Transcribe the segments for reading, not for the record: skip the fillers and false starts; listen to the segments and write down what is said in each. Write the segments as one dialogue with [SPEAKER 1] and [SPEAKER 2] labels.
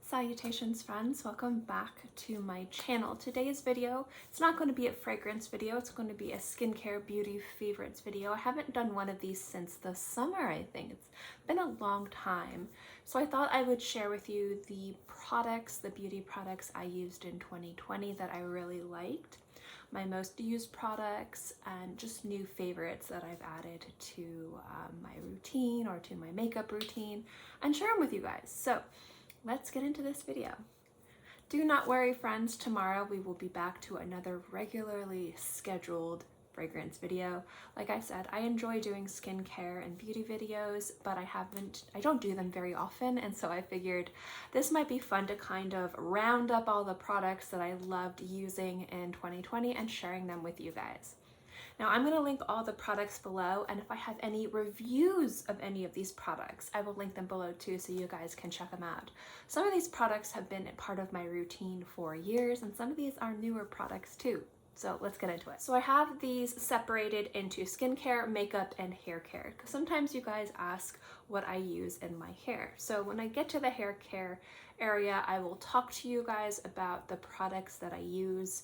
[SPEAKER 1] Salutations friends, welcome back to my channel. Today's video, it's not going to be a fragrance video, it's going to be a skincare beauty favorites video. I haven't done one of these since the summer, I think. It's been a long time. So I thought I would share with you the products, the beauty products I used in 2020 that I really liked, my most used products, and just new favorites that I've added to my routine or to my makeup routine, and share them with you guys. So let's get into this video. Do not worry friends, tomorrow we will be back to another regularly scheduled fragrance video. Like I said, I enjoy doing skincare and beauty videos, but I don't do them very often, and so I figured this might be fun to kind of round up all the products that I loved using in 2020 and sharing them with you guys. Now I'm going to link all the products below, and if I have any reviews of any of these products, I will link them below too so you guys can check them out. Some of these products have been a part of my routine for years, and some of these are newer products too. So let's get into it. So I have these separated into skincare, makeup, and hair care, because sometimes you guys ask what I use in my hair. So when I get to the hair care area, I will talk to you guys about the products that I use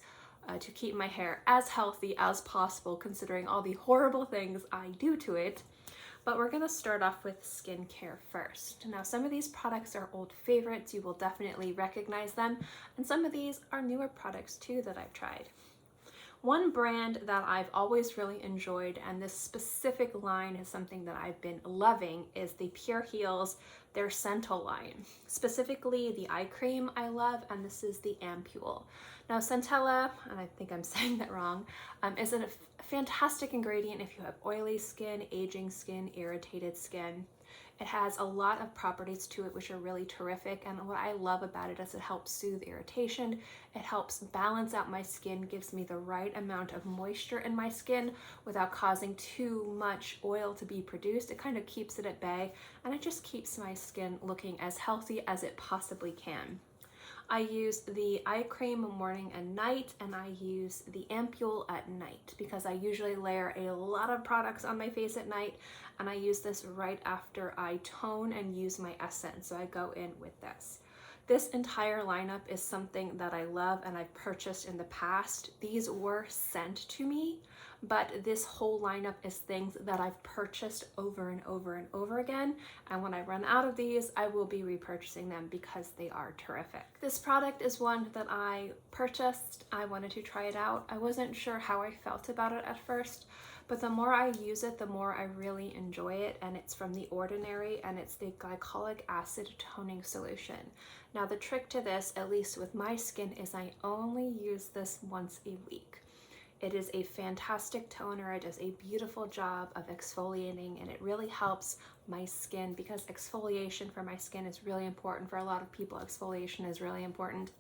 [SPEAKER 1] to keep my hair as healthy as possible, considering all the horrible things I do to it. But we're gonna start off with skincare first. Now, some of these products are old favorites, you will definitely recognize them, and some of these are newer products too that I've tried. One brand that I've always really enjoyed, and this specific line is something that I've been loving, is the Pure Heals, their Centel line. Specifically the eye cream I love, and this is the Ampule. Now Centella, and I think I'm saying that wrong, is a fantastic ingredient if you have oily skin, aging skin, irritated skin. It has a lot of properties to it which are really terrific, and what I love about it is it helps soothe irritation, it helps balance out my skin, gives me the right amount of moisture in my skin without causing too much oil to be produced. It kind of keeps it at bay, and it just keeps my skin looking as healthy as it possibly can. I use the eye cream morning and night, and I use the Ampule at night because I usually layer a lot of products on my face at night, and I use this right after I tone and use my essence, so I go in with this. This entire lineup is something that I love and I've purchased in the past. These were sent to me, but this whole lineup is things that I've purchased over and over and over again, and when I run out of these, I will be repurchasing them because they are terrific. This product is one that I purchased. I wanted to try it out. I wasn't sure how I felt about it at first, but the more I use it, the more I really enjoy it, and it's from The Ordinary, and it's the glycolic acid toning solution. Now the trick to this, at least with my skin, is I only use this once a week. It is a fantastic toner, it does a beautiful job of exfoliating, and it really helps my skin because exfoliation for my skin is really important. For a lot of people, exfoliation is really important.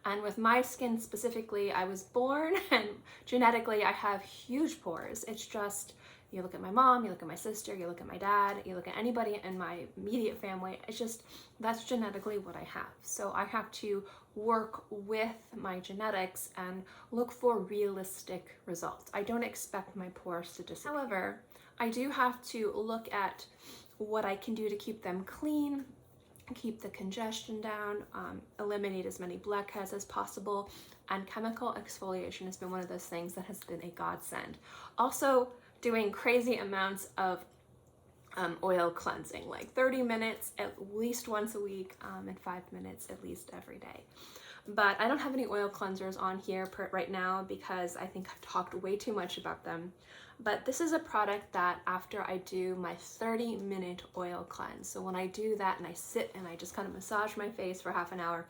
[SPEAKER 1] And with my skin specifically, I was born and genetically I have huge pores. It's just, you look at my mom, you look at my sister, you look at my dad, you look at anybody in my immediate family, it's just, that's genetically what I have. So I have to work with my genetics and look for realistic results. I don't expect my pores to disappear. However, I do have to look at what I can do to keep them clean, keep the congestion down, eliminate as many blackheads as possible, and chemical exfoliation has been one of those things that has been a godsend. Also, doing crazy amounts of oil cleansing, like 30 minutes at least once a week, and 5 minutes at least every day. But I don't have any oil cleansers on here right now because I think I've talked way too much about them. But this is a product that after I do my 30-minute oil cleanse, so when I do that and I sit and I just kind of massage my face for half an hour,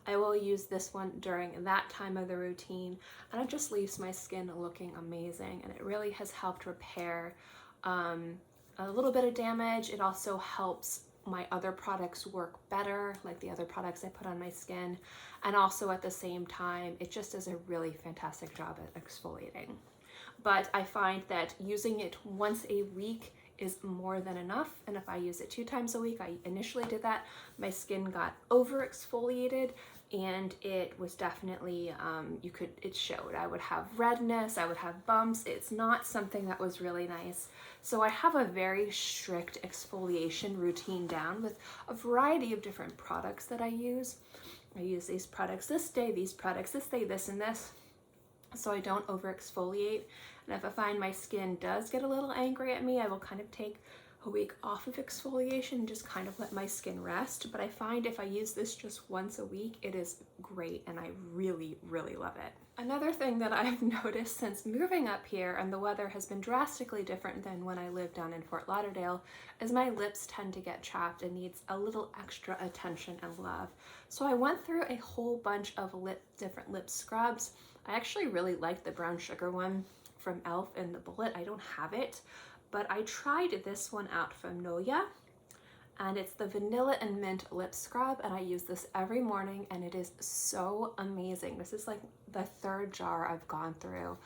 [SPEAKER 1] I will use this one during that time of the routine, and it just leaves my skin looking amazing, and it really has helped repair a little bit of damage. It also helps my other products work better, like the other products I put on my skin, and also at the same time, it just does a really fantastic job at exfoliating. But I find that using it once a week is more than enough. And if I use it 2 times a week, I initially did that, my skin got over exfoliated, and it was definitely, it showed. I would have redness, I would have bumps. It's not something that was really nice. So I have a very strict exfoliation routine down with a variety of different products that I use. I use these products this day, these products this day, this and this, so I don't over exfoliate. And if I find my skin does get a little angry at me, I will kind of take a week off of exfoliation and just kind of let my skin rest. But I find if I use this just once a week, it is great, and I really, really love it. Another thing that I've noticed since moving up here, and the weather has been drastically different than when I lived down in Fort Lauderdale, is my lips tend to get chapped and needs a little extra attention and love. So I went through a whole bunch of different lip scrubs. I actually really like the brown sugar one from e.l.f. in the bullet. I don't have it, but I tried this one out from Noya, and it's the vanilla and mint lip scrub, and I use this every morning, and it is so amazing. This is like the 3rd jar I've gone through,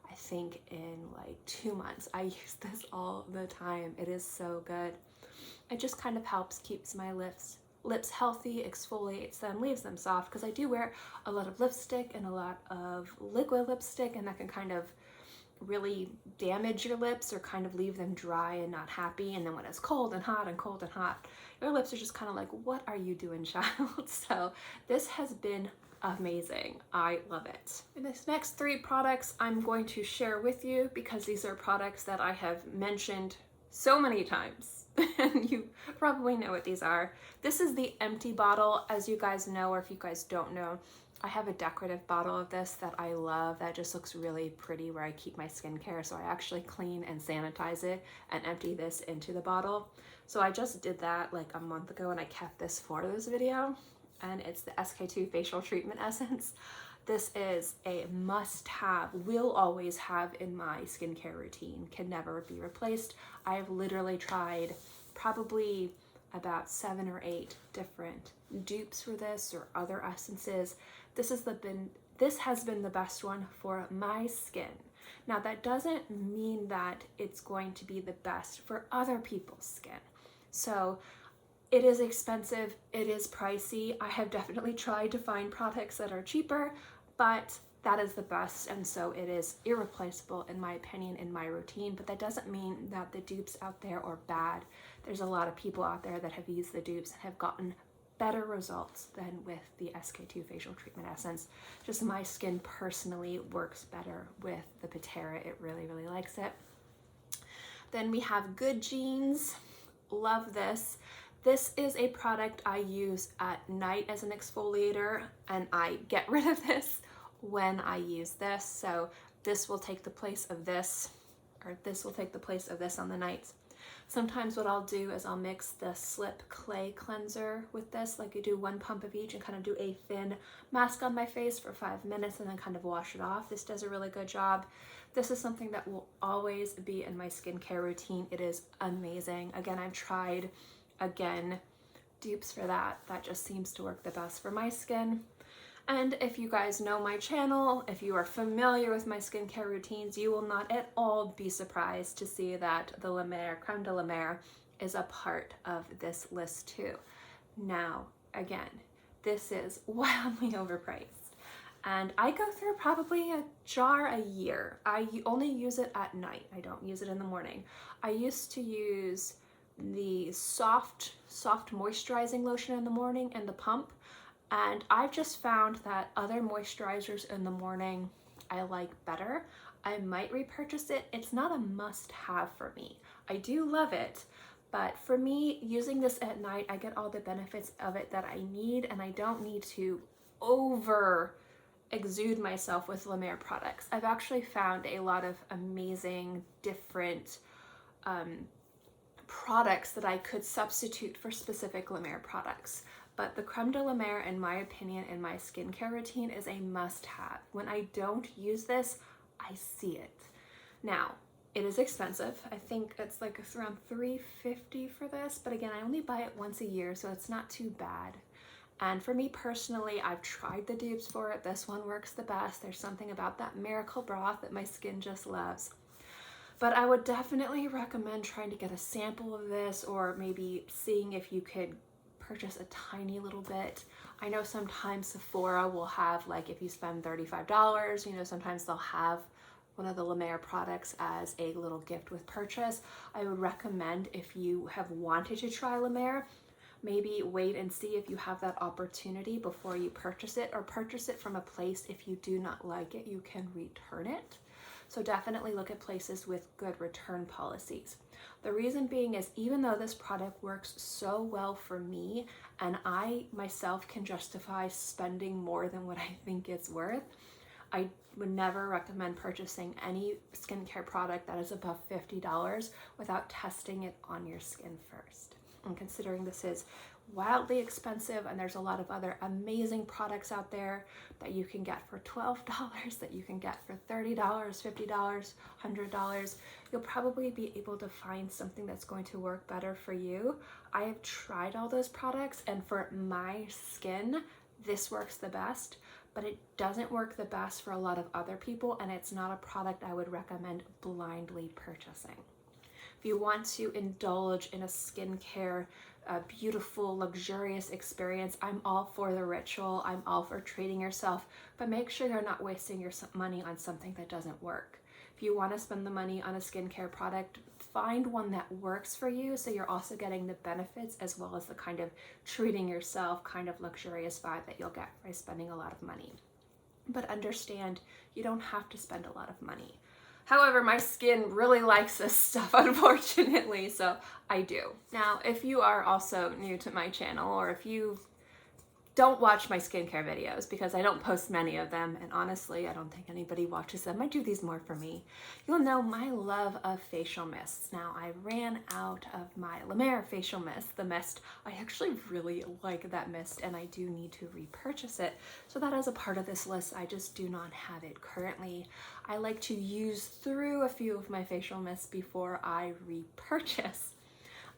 [SPEAKER 1] I think in like 2 months. I use this all the time. It is so good. It just kind of helps keeps my lips healthy, exfoliates them, leaves them soft, because I do wear a lot of lipstick and a lot of liquid lipstick, and that can kind of really damage your lips or kind of leave them dry and not happy. And then when it's cold and hot and cold and hot, your lips are just kind of like, what are you doing, child? So this has been amazing. I love it. And these next 3 products I'm going to share with you because these are products that I have mentioned so many times and you probably know what these are. This is the empty bottle. As you guys know, or if you guys don't know, I have a decorative bottle of this that I love that just looks really pretty where I keep my skincare. So I actually clean and sanitize it and empty this into the bottle. So I just did that like a month ago, and I kept this for this video, and it's the SK2 Facial Treatment Essence. This is a must-have, will always have in my skincare routine, can never be replaced. I have literally tried probably about 7 or 8 different dupes for this or other essences. This has been the best one for my skin. Now that doesn't mean that it's going to be the best for other people's skin. So it is expensive, it is pricey. I have definitely tried to find products that are cheaper, but that is the best, and so it is irreplaceable in my opinion, in my routine. But that doesn't mean that the dupes out there are bad. There's a lot of people out there that have used the dupes and have gotten better results than with the SK2 Facial Treatment Essence. Just my skin personally works better with the Pitera. It really, really likes it. Then we have Good Genes. Love this. This is a product I use at night as an exfoliator, and I get rid of this when I use this. So this will take the place of this, or this will take the place of this on the nights. Sometimes what I'll do is I'll mix the Slip Clay Cleanser with this, like I do 1 pump of each and kind of do a thin mask on my face for 5 minutes and then kind of wash it off. This does a really good job. This is something that will always be in my skincare routine. It is amazing. Again, I've tried, dupes for that. That just seems to work the best for my skin. And if you guys know my channel, if you are familiar with my skincare routines, you will not at all be surprised to see that the La Mer, Creme de la Mer, is a part of this list too. Now, again, this is wildly overpriced. And I go through probably a jar a year. I only use it at night. I don't use it in the morning. I used to use the soft moisturizing lotion in the morning and the pump. And I've just found that other moisturizers in the morning I like better. I might repurchase it. It's not a must-have for me. I do love it, but for me, using this at night, I get all the benefits of it that I need, and I don't need to over exude myself with La Mer products. I've actually found a lot of amazing different products that I could substitute for specific La Mer products. But the Creme de la Mer, in my opinion, in my skincare routine is a must-have. When I don't use this, I see it. Now, it is expensive. I think it's like around $3.50 for this, but again, I only buy it once a year, so it's not too bad. And for me personally, I've tried the dupes for it. This one works the best. There's something about that miracle broth that my skin just loves. But I would definitely recommend trying to get a sample of this, or maybe seeing if you could purchase a tiny little bit. I know sometimes Sephora will have, like, if you spend $35, you know, sometimes they'll have one of the La Mer products as a little gift with purchase. I would recommend, if you have wanted to try La Mer, maybe wait and see if you have that opportunity before you purchase it, or purchase it from a place. If you do not like it, you can return it. So definitely look at places with good return policies. The reason being is, even though this product works so well for me, and I myself can justify spending more than what I think it's worth, I would never recommend purchasing any skincare product that is above $50 without testing it on your skin first. And considering this is wildly expensive, and there's a lot of other amazing products out there that you can get for $12, that you can get for $30, $50, $100, you'll probably be able to find something that's going to work better for you. I have tried all those products, and for my skin, this works the best, but it doesn't work the best for a lot of other people, and it's not a product I would recommend blindly purchasing. If you want to indulge in a skincare, beautiful, luxurious experience, I'm all for the ritual. I'm all for treating yourself, but make sure you're not wasting your money on something that doesn't work. If you want to spend the money on a skincare product, find one that works for you, so you're also getting the benefits as well as the kind of treating yourself, kind of luxurious vibe that you'll get by spending a lot of money. But understand, you don't have to spend a lot of money. However, my skin really likes this stuff, unfortunately, so I do. Now, if you are also new to my channel, or if you don't watch my skincare videos, because I don't post many of them, and honestly, I don't think anybody watches them. I do these more for me. You'll know my love of facial mists. Now, I ran out of my La Mer facial mist, the mist. I actually really like that mist, and I do need to repurchase it. So that is a part of this list. I just do not have it currently. I like to use through a few of my facial mists before I repurchase.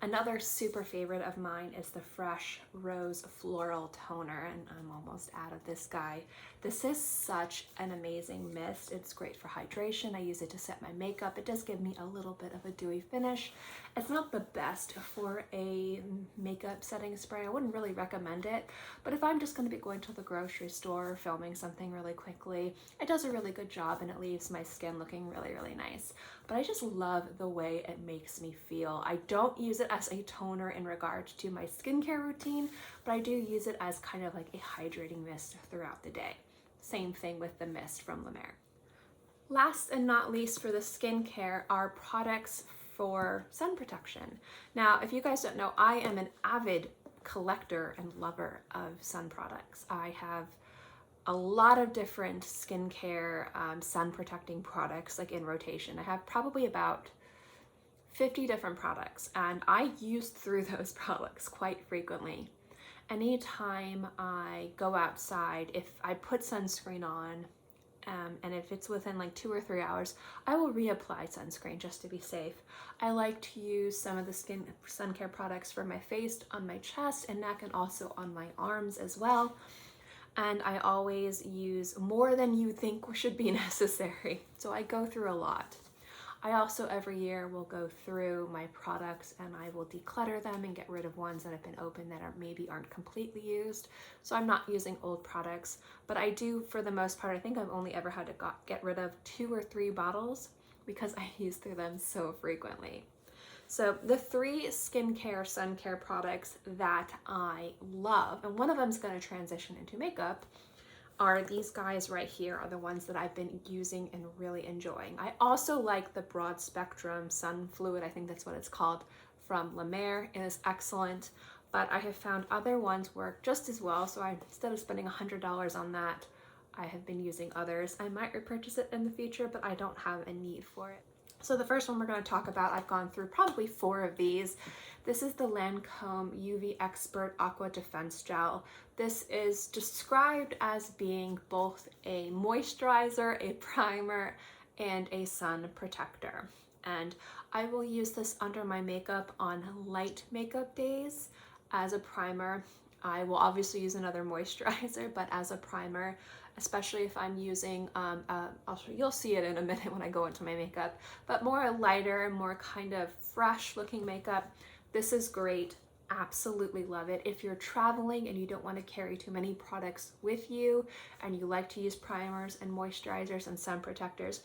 [SPEAKER 1] Another super favorite of mine is the Fresh Rose Floral Toner, and I'm almost out of this guy. This is such an amazing mist. It's great for hydration. I use it to set my makeup. It does give me a little bit of a dewy finish. It's not the best for a makeup setting spray. I wouldn't really recommend it, but if I'm just going to be going to the grocery store or filming something really quickly, it does a really good job, and it leaves my skin looking really, really nice. But I just love the way it makes me feel. I don't use it as a toner in regard to my skincare routine, but I do use it as kind of like a hydrating mist throughout the day. Same thing with the mist from La Mer. Last and not least for the skincare are products for sun protection. Now, if you guys don't know, I am an avid collector and lover of sun products. I have a lot of different skincare sun protecting products, like in rotation. I have probably about 50 different products, and I use through those products quite frequently. Anytime I go outside, if I put sunscreen on, and if it's within like 2 or 3 hours, I will reapply sunscreen just to be safe. I like to use some of the sun care products for my face, on my chest and neck, and also on my arms as well. And I always use more than you think should be necessary. So I go through a lot. I also every year will go through my products, and I will declutter them and get rid of ones that have been opened that maybe aren't completely used. So I'm not using old products, but I do, for the most part, I think I've only ever had to get rid of 2 or 3 bottles because I use through them so frequently. So the 3 skincare, sun care products that I love, and one of them is going to transition into makeup, are these guys right here, are the ones that I've been using and really enjoying. I also like the broad spectrum sun fluid, I think that's what it's called, from La Mer. It is excellent, but I have found other ones work just as well. So instead of spending $100 on that, I have been using others. I might repurchase it in the future, but I don't have a need for it. So the first one we're going to talk about, I've gone through probably 4 of these. This is the Lancome UV Expert Aqua Defense Gel. This is described as being both a moisturizer, a primer, and a sun protector. And I will use this under my makeup on light makeup days as a primer. I will obviously use another moisturizer, but as a primer, especially if I'm using, you'll see it in a minute when I go into my makeup, but more lighter, more kind of fresh looking makeup, this is great. Absolutely love it. If you're traveling and you don't want to carry too many products with you and you like to use primers and moisturizers and sun protectors,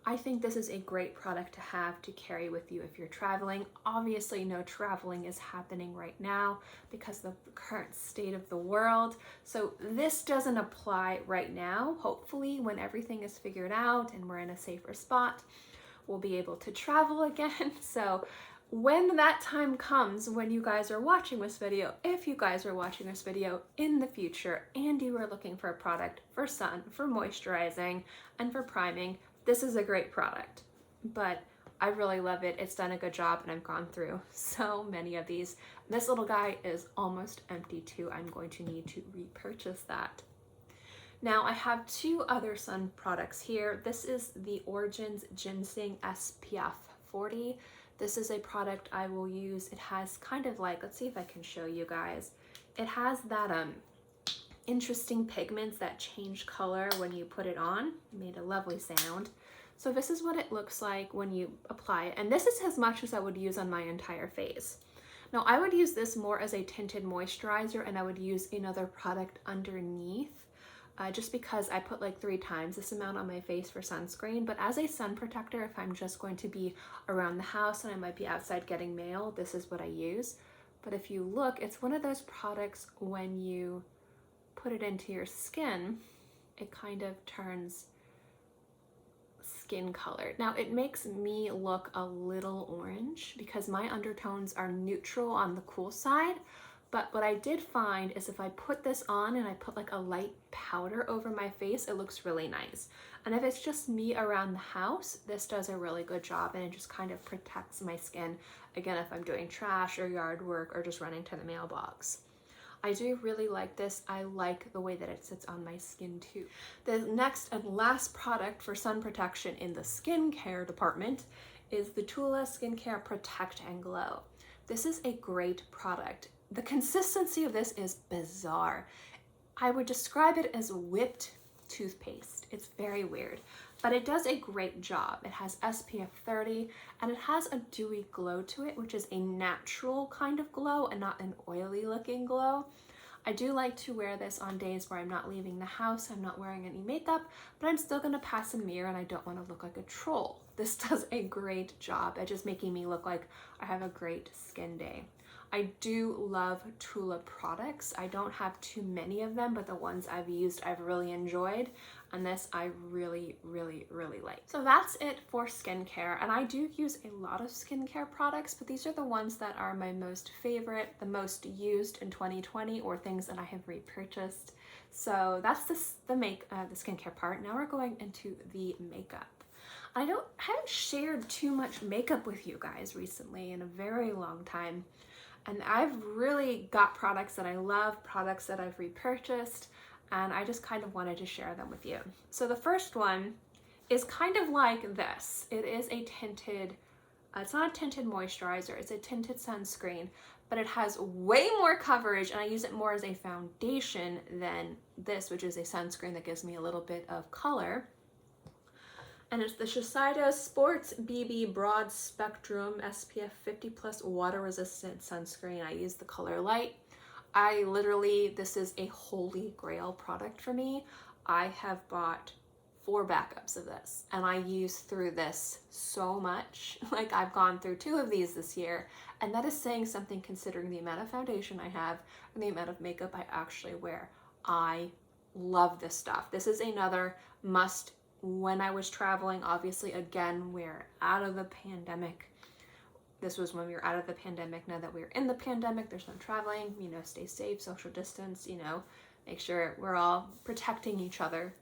[SPEAKER 1] I think this is a great product to have to carry with you if you're traveling. Obviously, no traveling is happening right now because of the current state of the world. So this doesn't apply right now. Hopefully, when everything is figured out and we're in a safer spot, we'll be able to travel again. So when that time comes, when you guys are watching this video, if you guys are watching this video in the future and you are looking for a product for sun, for moisturizing, and for priming, this is a great product. But I really love it. It's done a good job, and I've gone through so many of these. This little guy is almost empty too. I'm going to need to repurchase that. Now I have two other sun products here. This is the Origins Ginseng SPF 40. This is a product I will use. It has kind of like, let's see if I can show you guys. It has that interesting pigments that change color when you put it on. It made a lovely sound. So this is what it looks like when you apply it. And this is as much as I would use on my entire face. Now I would use this more as a tinted moisturizer, and I would use another product underneath. Just because I put like 3 times this amount on my face for sunscreen. But as a sun protector, if I'm just going to be around the house and I might be outside getting mail, this is what I use. But if you look, it's one of those products when you put it into your skin, it kind of turns skin colored. Now it makes me look a little orange because my undertones are neutral on the cool side. But what I did find is if I put this on and I put like a light powder over my face, it looks really nice. And if it's just me around the house, this does a really good job, and it just kind of protects my skin. Again, if I'm doing trash or yard work or just running to the mailbox. I do really like this. I like the way that it sits on my skin too. The next and last product for sun protection in the skincare department is the Tula Skincare Protect and Glow. This is a great product. The consistency of this is bizarre. I would describe it as whipped toothpaste. It's very weird, but it does a great job. It has SPF 30 and it has a dewy glow to it, which is a natural kind of glow and not an oily looking glow. I do like to wear this on days where I'm not leaving the house, I'm not wearing any makeup, but I'm still gonna pass a mirror and I don't wanna look like a troll. This does a great job at just making me look like I have a great skin day. I do love Tula products. I don't have too many of them, but the ones I've used I've really enjoyed, and this I really like. So that's it for skincare, and I do use a lot of skincare products, but these are the ones that are my most favorite, the most used in 2020, or things that I have repurchased. So that's the skincare part. Now we're going into the makeup. I haven't shared too much makeup with you guys recently in a very long time. And I've really got products that I love, products that I've repurchased, and I just kind of wanted to share them with you. So the first one is kind of like this. It is a tinted, it's not a tinted moisturizer, it's a tinted sunscreen, but it has way more coverage, and I use it more as a foundation than this, which is a sunscreen that gives me a little bit of color. And it's the Shiseido Sports BB Broad Spectrum SPF 50+ water resistant sunscreen. I use the color light. This is a holy grail product for me. I have bought 4 backups of this, and I use through this so much. Like, I've gone through 2 of these this year, and that is saying something considering the amount of foundation I have and the amount of makeup I actually wear. I love this stuff. This is another must when I was traveling. Obviously, again, we're out of the pandemic. This was when we were out of the pandemic. Now that we're in the pandemic, there's no traveling, stay safe, social distance, make sure we're all protecting each other.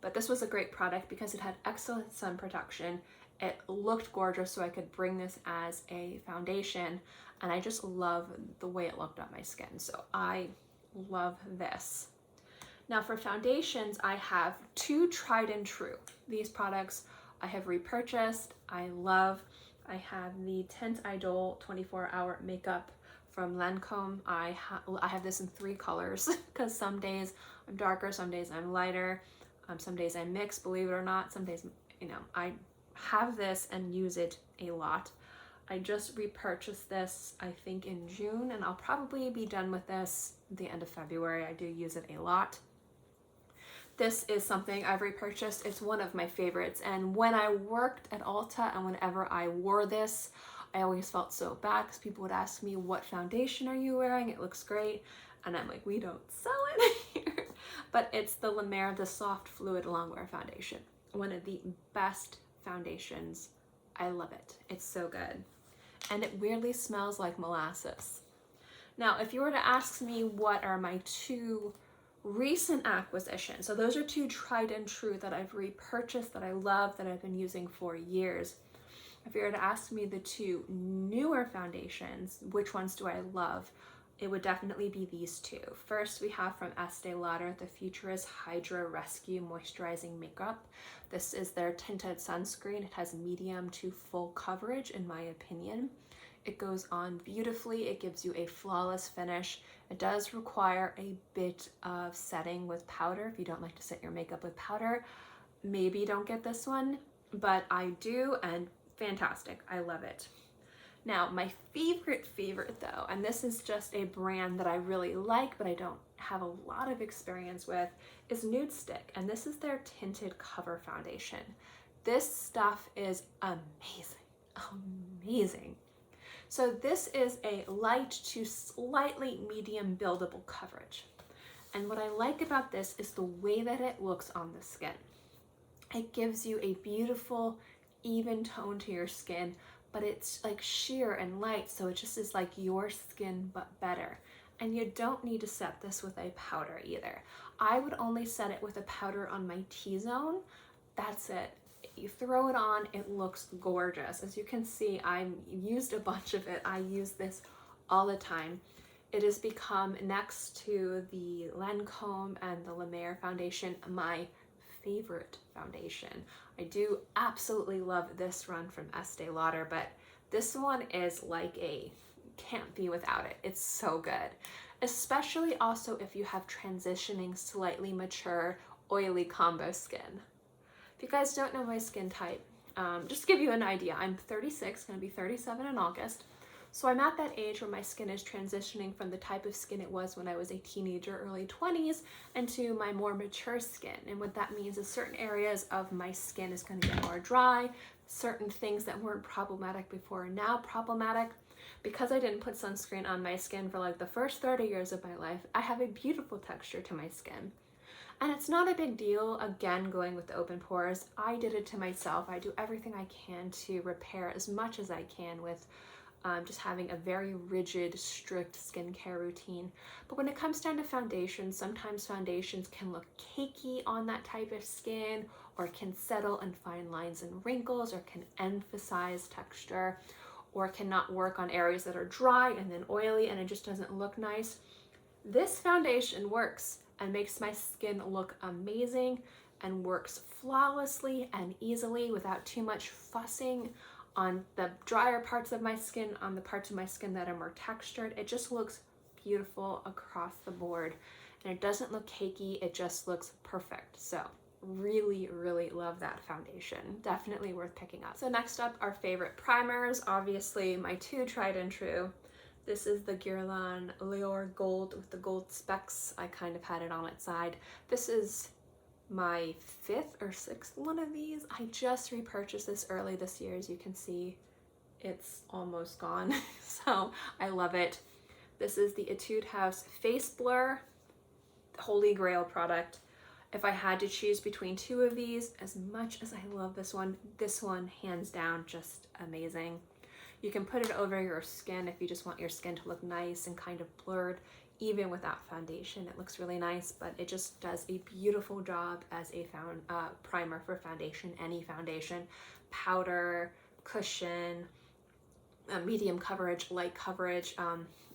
[SPEAKER 1] But this was a great product because it had excellent sun protection. It looked gorgeous, so I could bring this as a foundation, and I just love the way it looked on my skin. So I love this. Now for foundations, I have 2 tried and true. These products I have repurchased, I love. I have the Tint Idol 24-Hour Makeup from Lancome. I have this in 3 colors because some days I'm darker, some days I'm lighter, some days I mix, believe it or not. Some days, you know, I have this and use it a lot. I just repurchased this, I think in June, and I'll probably be done with this at the end of February. I do use it a lot. This is something I've repurchased. It's one of my favorites. And when I worked at Ulta and whenever I wore this, I always felt so bad because people would ask me, what foundation are you wearing? It looks great. And I'm like, we don't sell it here. But it's the La Mer, the Soft Fluid Longwear Foundation. One of the best foundations. I love it. It's so good. And it weirdly smells like molasses. Now, if you were to ask me what are my 2 recent acquisitions, so those are 2 tried and true that I've repurchased, that I love, that I've been using for years. If you were to ask me the 2 newer foundations, which ones do I love, it would definitely be these 2. First, we have from Estee Lauder, the Futurist Hydra Rescue Moisturizing Makeup. This is their tinted sunscreen. It has medium to full coverage, in my opinion. It goes on beautifully. It gives you a flawless finish. It does require a bit of setting with powder. If you don't like to set your makeup with powder, maybe don't get this one, but I do, and fantastic. I love it. Now, my favorite though, and this is just a brand that I really like, but I don't have a lot of experience with, is Nude Stick, and this is their Tinted Cover Foundation. This stuff is amazing. So this is a light to slightly medium buildable coverage. And what I like about this is the way that it looks on the skin. It gives you a beautiful, even tone to your skin, but it's like sheer and light, so it just is like your skin but better. And you don't need to set this with a powder either. I would only set it with a powder on my T-zone. That's it. You throw it on, it looks gorgeous. As you can see, I used a bunch of it. I use this all the time. It has become, next to the Lancome and the La Mer foundation, my favorite foundation. I do absolutely love this run from Estee Lauder, but this one is like can't be without it. It's so good. Especially also if you have transitioning, slightly mature, oily combo skin. If you guys don't know my skin type, just to give you an idea, I'm 36, gonna be 37 in August. So I'm at that age where my skin is transitioning from the type of skin it was when I was a teenager, early 20s, into my more mature skin. And what that means is certain areas of my skin is going to get more dry. Certain things that weren't problematic before are now problematic. Because I didn't put sunscreen on my skin for like the first 30 years of my life, I have a beautiful texture to my skin. And it's not a big deal, again, going with the open pores. I did it to myself. I do everything I can to repair as much as I can with just having a very rigid, strict skincare routine. But when it comes down to foundations, sometimes foundations can look cakey on that type of skin, or can settle in fine lines and wrinkles, or can emphasize texture, or cannot work on areas that are dry and then oily and it just doesn't look nice. This foundation works and makes my skin look amazing and works flawlessly and easily without too much fussing on the drier parts of my skin, on the parts of my skin that are more textured. It just looks beautiful across the board, and it doesn't look cakey, it just looks perfect. So really love that foundation. Definitely worth picking up. So next up, our favorite primers. Obviously my 2 tried and true. This is the Guerlain L'Or Gold with the gold specks. I kind of had it on its side. This is my 5th or 6th one of these. I just repurchased this early this year. As you can see, it's almost gone. So I love it. This is the Etude House Face Blur, holy grail product. If I had to choose between 2 of these, as much as I love this one hands down just amazing. You can put it over your skin if you just want your skin to look nice and kind of blurred. Even without foundation, it looks really nice, but it just does a beautiful job as a primer for foundation, any foundation, powder, cushion, medium coverage, light coverage.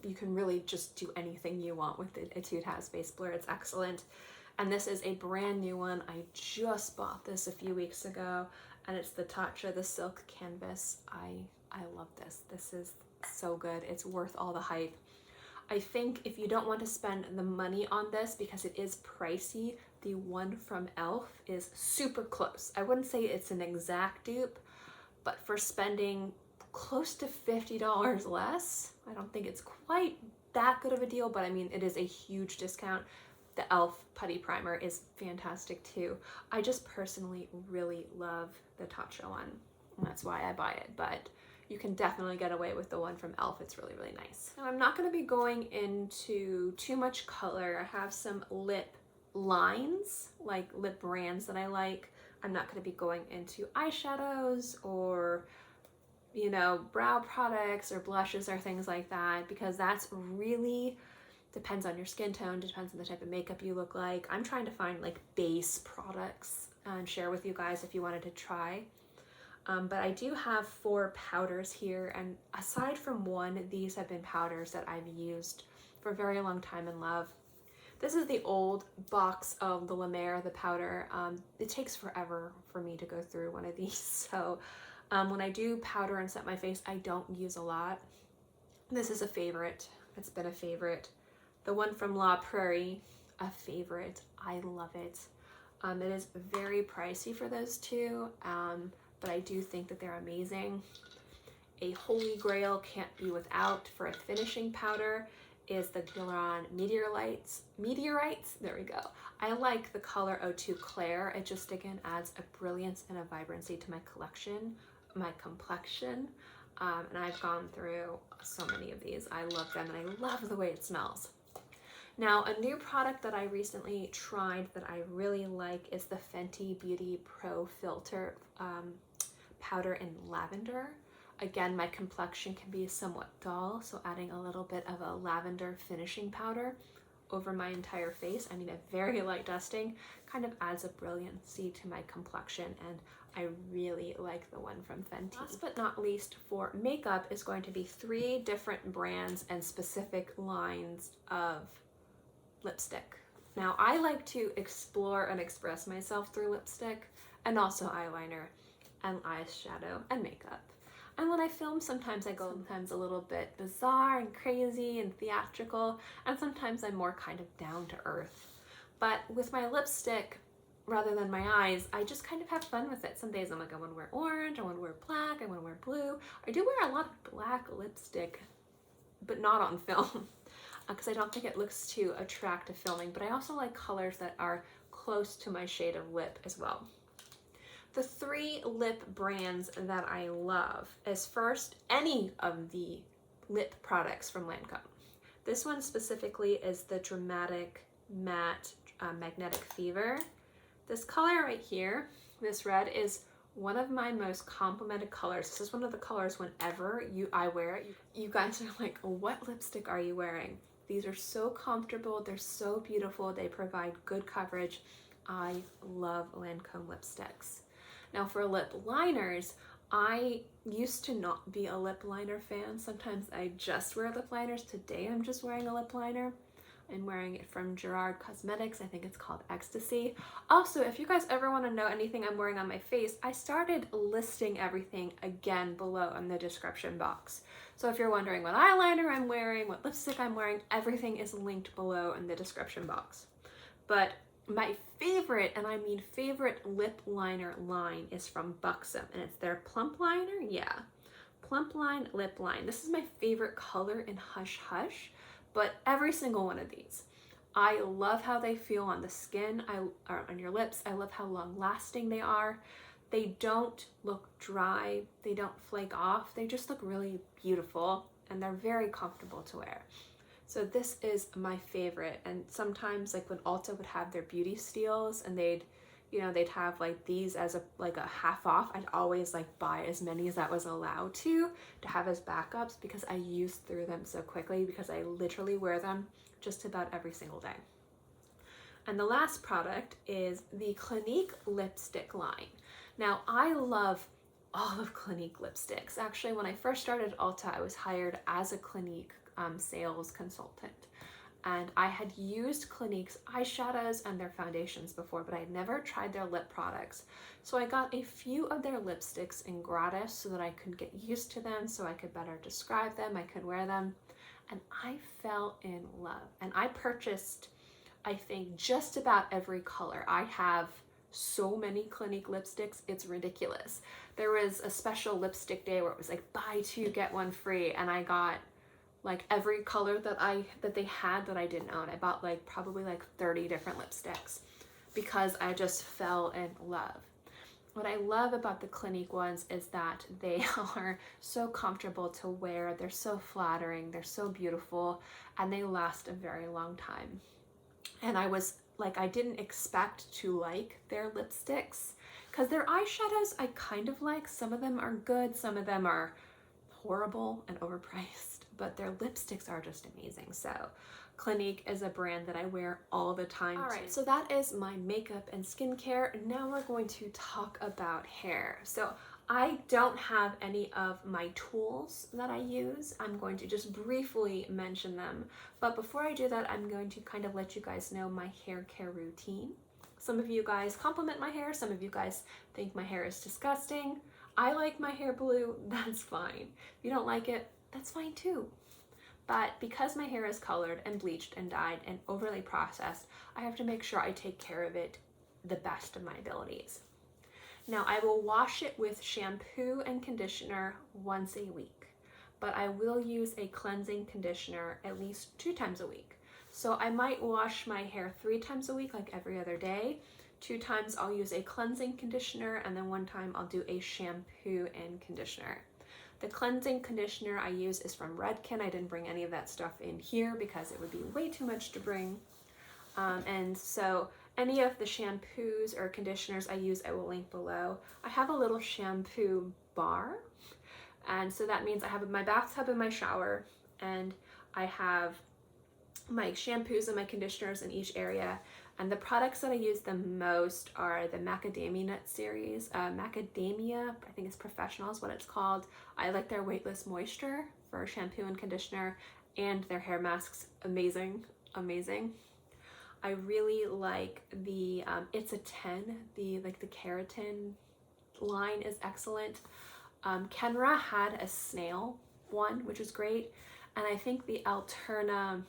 [SPEAKER 1] You can really just do anything you want with the Etude House Face Blur. It's excellent. And this is a brand new one. I just bought this a few weeks ago, and it's the Tatcha, the Silk Canvas. I love this. This is so good. It's worth all the hype. I think if you don't want to spend the money on this because it is pricey, the one from e.l.f. is super close. I wouldn't say it's an exact dupe, but for spending close to $50 less, I don't think it's quite that good of a deal, but I mean, it is a huge discount. The e.l.f. Putty Primer is fantastic too. I just personally really love the Tatcha one, and that's why I buy it, but you can definitely get away with the one from e.l.f. It's really, really nice. Now, I'm not going to be going into too much color. I have some lip lines, like lip brands that I like. I'm not going to be going into eyeshadows or, you know, brow products or blushes or things like that, because that's really depends on your skin tone, depends on the type of makeup you look like. I'm trying to find like base products and share with you guys if you wanted to try. But I do have 4 powders here, and aside from one, these have been powders that I've used for a very long time and love. This is the old box of the La Mer, the powder. It takes forever for me to go through one of these, so when I do powder and set my face, I don't use a lot. This is a favorite. It's been a favorite. The one from La Prairie, a favorite. I love it. It is very pricey for those two, but I do think that they're amazing. A holy grail can't be without for a finishing powder is the Gerard Meteorites. There we go. I like the color 02 Claire. It just again adds a brilliance and a vibrancy to my collection, my complexion. And I've gone through so many of these. I love them, and I love the way it smells. Now, a new product that I recently tried that I really like is the Fenty Beauty Pro Filter powder in lavender. Again, my complexion can be somewhat dull, so adding a little bit of a lavender finishing powder over my entire face, I mean a very light dusting, kind of adds a brilliancy to my complexion, and I really like the one from Fenty. Last but not least, for makeup is going to be 3 different brands and specific lines of lipstick. Now, I like to explore and express myself through lipstick, and also eyeliner and eyeshadow and makeup. And when I film, sometimes I go sometimes a little bit bizarre and crazy and theatrical, and sometimes I'm more kind of down to earth. But with my lipstick, rather than my eyes, I just kind of have fun with it. Some days I'm like, I want to wear orange, I want to wear black, I want to wear blue. I do wear a lot of black lipstick, but not on film, because I don't think it looks too attractive filming, but I also like colors that are close to my shade of lip as well. The 3 lip brands that I love is first, any of the lip products from Lancome. This one specifically is the Dramatic Matte Magnetic Fever. This color right here, this red, is one of my most complimented colors. This is one of the colors whenever I wear it, you guys are like, what lipstick are you wearing? These are so comfortable, they're so beautiful, they provide good coverage. I love Lancome lipsticks. Now for lip liners, I used to not be a lip liner fan. Sometimes I just wear lip liners. Today I'm just wearing a lip liner. I'm wearing it from Gerard Cosmetics. I think it's called Ecstasy. Also, if you guys ever want to know anything I'm wearing on my face, I started listing everything again below in the description box. So if you're wondering what eyeliner I'm wearing, what lipstick I'm wearing, everything is linked below in the description box. But my favorite, and I mean favorite, lip liner line is from Buxom, and it's their Plumpliner. Yeah, Plumpline lip line. This is my favorite color in Hush Hush, but every single one of these, I love how they feel on the skin, or on your lips. I love how long lasting they are. They don't look dry, they don't flake off, they just look really beautiful, and they're very comfortable to wear. So this is my favorite. And sometimes, like when Ulta would have their beauty steals and they'd have like these as a half off, I'd always like buy as many as that was allowed to have as backups, because I use through them so quickly, because I literally wear them just about every single day. And the last product is the Clinique lipstick line. Now, I love all of Clinique lipsticks. Actually, when I first started at Ulta, I was hired as a Clinique sales consultant, and I had used Clinique's eyeshadows and their foundations before, but I had never tried their lip products. So I got a few of their lipsticks in gratis so that I could get used to them, so I could better describe them, I could wear them. and I fell in love. And I purchased, I think, just about every color. I have so many Clinique lipsticks, it's ridiculous. There was a special lipstick day where it was like buy two get one free, and I got like every color that they had that I didn't own. I bought like probably like 30 different lipsticks because I just fell in love. What I love about the Clinique ones is that they are so comfortable to wear, they're so flattering, they're so beautiful, and they last a very long time. And I was like, I didn't expect to like their lipsticks because their eyeshadows I kind of like. Some of them are good, some of them are horrible and overpriced, but their lipsticks are just amazing. So Clinique is a brand that I wear all the time. All right, so that is my makeup and skincare. Now we're going to talk about hair. So I don't have any of my tools that I use. I'm going to just briefly mention them. But before I do that, I'm going to kind of let you guys know my hair care routine. Some of you guys compliment my hair. Some of you guys think my hair is disgusting. I like my hair blue, that's fine. If you don't like it, that's fine too. But because my hair is colored and bleached and dyed and overly processed, I have to make sure I take care of it the best of my abilities. Now, I will wash it with shampoo and conditioner once a week, but I will use a cleansing conditioner at least 2 times a week. So I might wash my hair 3 times a week, like every other day. 2 times I'll use a cleansing conditioner, and then 1 time I'll do a shampoo and conditioner. The cleansing conditioner I use is from Redken. I didn't bring any of that stuff in here because it would be way too much to bring. And so any of the shampoos or conditioners I use, I will link below. I have a little shampoo bar, and so that means I have my bathtub and my shower, and I have my shampoos and my conditioners in each area. And the products that I use the most are the Macadamia nut series. Macadamia, I think it's Professional is what it's called. I like their Weightless Moisture for shampoo and conditioner, and their hair masks, amazing, amazing. I really like the It's a 10, the keratin line is excellent. Kenra had a snail one, which is great, and I think the Alterna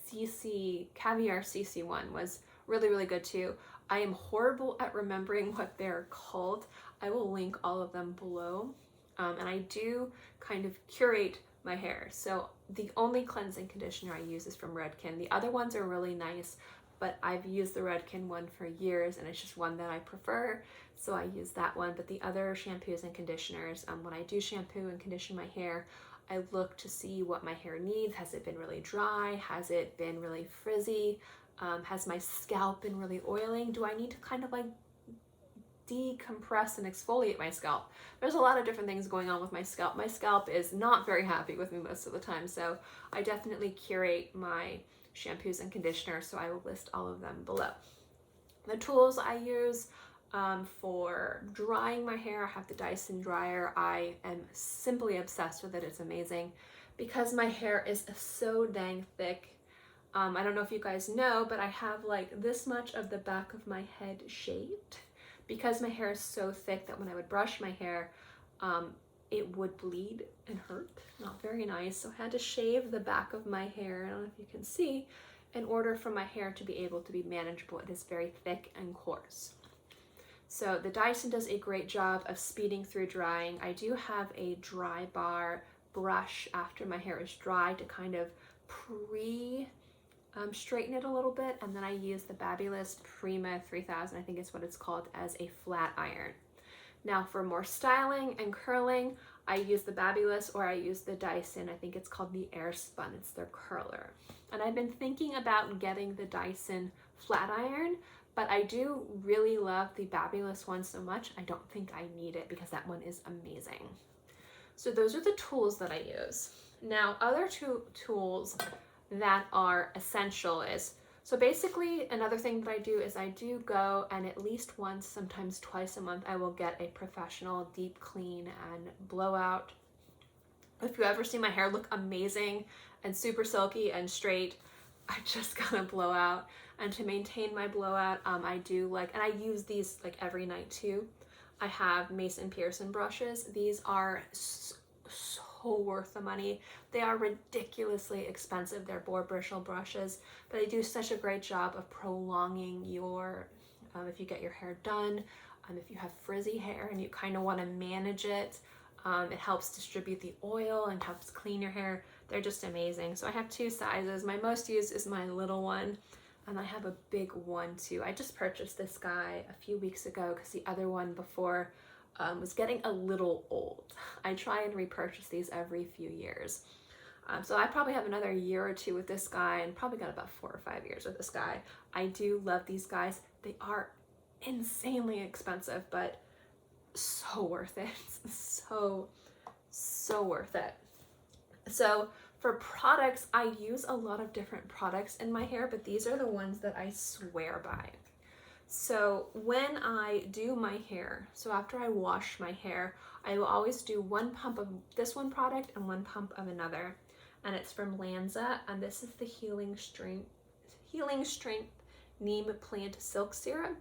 [SPEAKER 1] Caviar CC one was really, really good too. I am horrible at remembering what they're called. I will link all of them below. And I do kind of curate my hair. So the only cleansing conditioner I use is from Redken. The other ones are really nice, but I've used the Redken one for years and it's just one that I prefer. So I use that one. But the other shampoos and conditioners, when I do shampoo and condition my hair, I look to see what my hair needs. Has it been really dry? Has it been really frizzy? Has my scalp been really oiling? Do I need to kind of like decompress and exfoliate my scalp? There's a lot of different things going on with my scalp. My scalp is not very happy with me most of the time, so I definitely curate my shampoos and conditioners, so I will list all of them below. The tools I use for drying my hair, I have the Dyson dryer. I am simply obsessed with it. It's amazing because my hair is so dang thick. I don't know if you guys know, but I have like this much of the back of my head shaved because my hair is so thick that when I would brush my hair, it would bleed and hurt. Not very nice. So I had to shave the back of my hair, I don't know if you can see, in order for my hair to be able to be manageable. It is very thick and coarse. So the Dyson does a great job of speeding through drying. I do have a dry bar brush after my hair is dry to kind of straighten it a little bit, and then I use the Fabulous Prima 3000, I think is what it's called, as a flat iron. Now for more styling and curling, I use the Fabulous or I use the Dyson, I think it's called the Air Spun, it's their curler. And I've been thinking about getting the Dyson flat iron, but I do really love the Fabulous one so much, I don't think I need it because that one is amazing. So those are the tools that I use. Now other two tools that are essential is, so basically another thing that I do is I do go and at least once, sometimes twice a month, I will get a professional deep clean and blowout. If you ever see my hair look amazing and super silky and straight, I just got a blowout. And to maintain my blowout, I do like, and I use these like every night too. I have Mason Pearson brushes. These are so so worth the money. They are ridiculously expensive. They're boar bristle brushes, but they do such a great job of prolonging your, if you get your hair done, if you have frizzy hair and you kind of want to manage it, it helps distribute the oil and helps clean your hair. They're just amazing. So I have two sizes. My most used is my little one, and I have a big one too. I just purchased this guy a few weeks ago because the other one before was getting a little old. I try and repurchase these every few years. So I probably have another year or two with this guy, and probably got about 4 or 5 years with this guy. I do love these guys. They are insanely expensive, but so worth it. So worth it. So for products, I use a lot of different products in my hair, but these are the ones that I swear by. So when I do my hair, so after I wash my hair, I will always do 1 pump of this one product and 1 pump of another. And it's from Lanza, and this is the Healing Strength Neem Plant Silk Serum,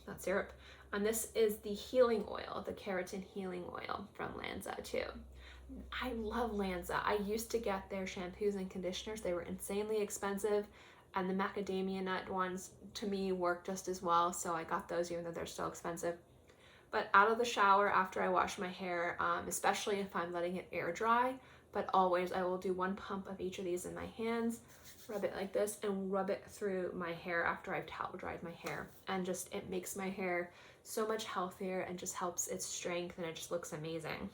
[SPEAKER 1] not syrup. And this is the healing oil, the keratin healing oil from Lanza too. I love Lanza. I used to get their shampoos and conditioners. They were insanely expensive, and the macadamia nut ones to me work just as well, so I got those even though they're still expensive. But out of the shower after I wash my hair, especially if I'm letting it air dry, but always I will do 1 pump of each of these in my hands, rub it like this, and rub it through my hair after I've towel dried my hair. And just, it makes my hair so much healthier and just helps its strength, and it just looks amazing.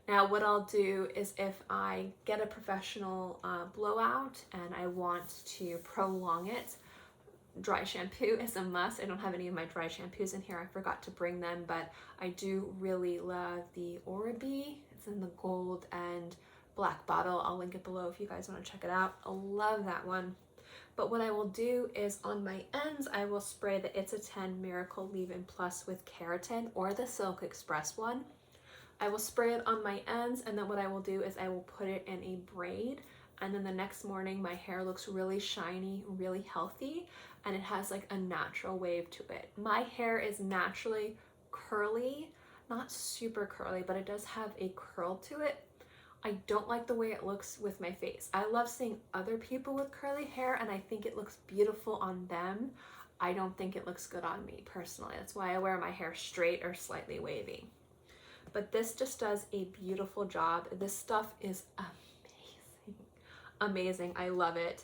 [SPEAKER 1] Now what I'll do is if I get a professional blowout and I want to prolong it, dry shampoo is a must. I don't have any of my dry shampoos in here. I forgot to bring them, but I do really love the Oral-B. It's in the gold and black bottle. I'll link it below if you guys want to check it out. I love that one. But what I will do is on my ends, I will spray the It's a 10 Miracle Leave-In Plus with Keratin, or the Silk Express one. I will spray it on my ends, and then what I will do is I will put it in a braid, and then the next morning my hair looks really shiny, really healthy, and it has like a natural wave to it. My hair is naturally curly, not super curly, but it does have a curl to it. I don't like the way it looks with my face. I love seeing other people with curly hair, and I think it looks beautiful on them. I don't think it looks good on me personally. That's why I wear my hair straight or slightly wavy. But this just does a beautiful job. This stuff is amazing. I love it,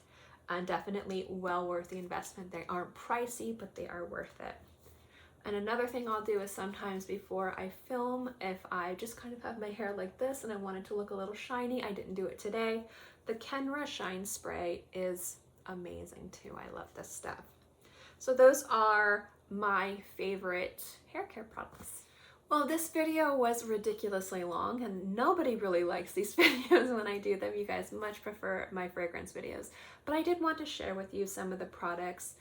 [SPEAKER 1] and definitely well worth the investment. They aren't pricey, but they are worth it. And another thing I'll do is sometimes before I film, if I just kind of have my hair like this and I want it to look a little shiny, I didn't do it today, the Kenra Shine Spray is amazing too. I love this stuff. So those are my favorite hair care products. Well, this video was ridiculously long, and nobody really likes these videos when I do them. You guys much prefer my fragrance videos. But I did want to share with you some of the products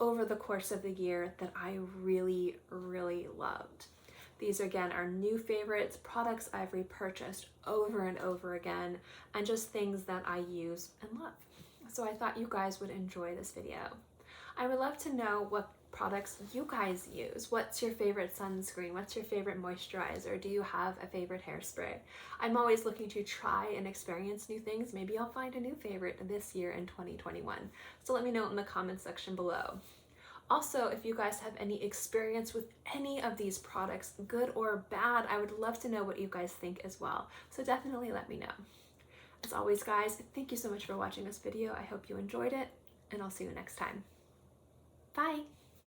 [SPEAKER 1] over the course of the year that I really, really loved. These again are new favorites, products I've repurchased over and over again, and just things that I use and love. So I thought you guys would enjoy this video. I would love to know what products you guys use. What's your favorite sunscreen? What's your favorite moisturizer? Do you have a favorite hairspray? I'm always looking to try and experience new things. Maybe I'll find a new favorite this year in 2021. So let me know in the comments section below. Also, if you guys have any experience with any of these products, good or bad, I would love to know what you guys think as well. So definitely let me know. As always, guys, thank you so much for watching this video. I hope you enjoyed it, and I'll see you next time. Bye!